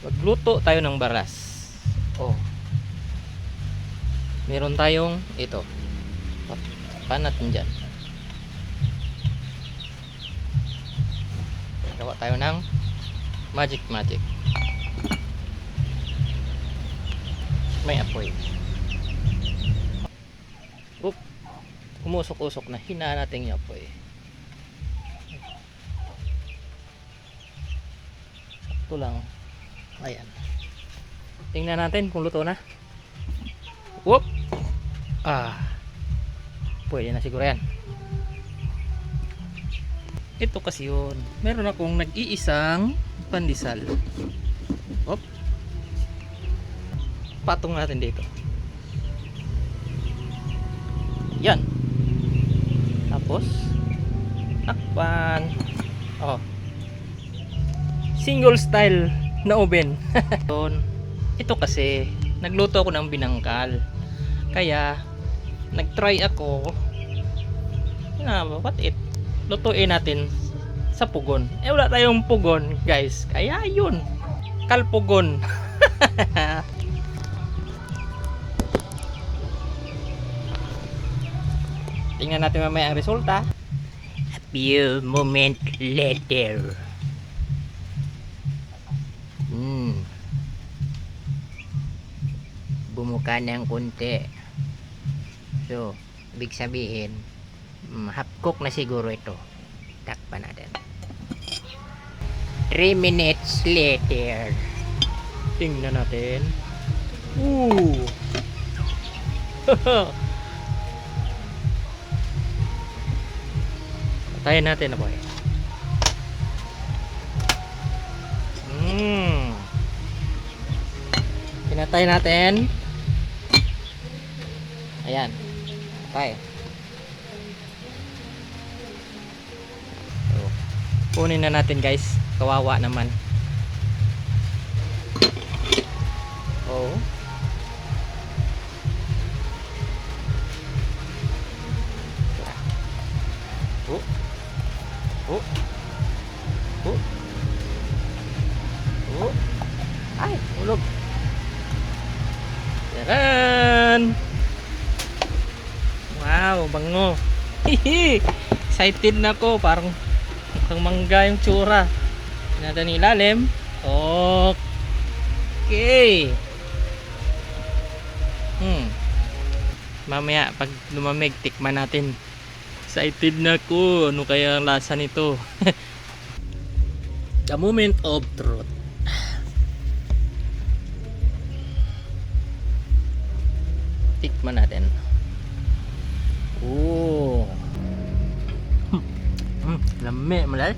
Magluto tayo ng baras. Oh. Meron tayong ito. Pan natin dyan. Gawa tayo ng magic. May apoy. Oop. Umusok-usok na. Hinaan natin yung apoy. Sakto lang. Ayan. Tingnan natin kung luto na. Whoop! Pwede na siguro yan. Ito kasi yun. Meron akong nag-iisang pandesal. Whoop! Patong natin dito. Yan. Tapos takpan. Oh. Single style na oven. Ito kasi nagluto ako ng binangkal. Kaya nagtry ako na lutuin natin sa pugon. Wala tayong pugon, guys. Kaya yun. Kalpugon. Tingnan natin mamaya ang resulta. A few moments later. Bumuka ng kunti. So, ibig sabihin, half cook na siguro ito. Takpan natin. 3 minutes later. Tingnan natin. Patayin natin na boy. Pinatay natin. Ayan. Patay. So, kunin na natin guys. Kawawa naman. Oh. Ay, ulog. Taran! Wow, bango. Excited na ako. Parang mangga yung tsura. Natin ilalim. Okay. Mamaya pag lumamig, tikman natin. Excited na ako. Ano kaya ang lasa nito? The moment of truth. Tikman natin. Lami malay.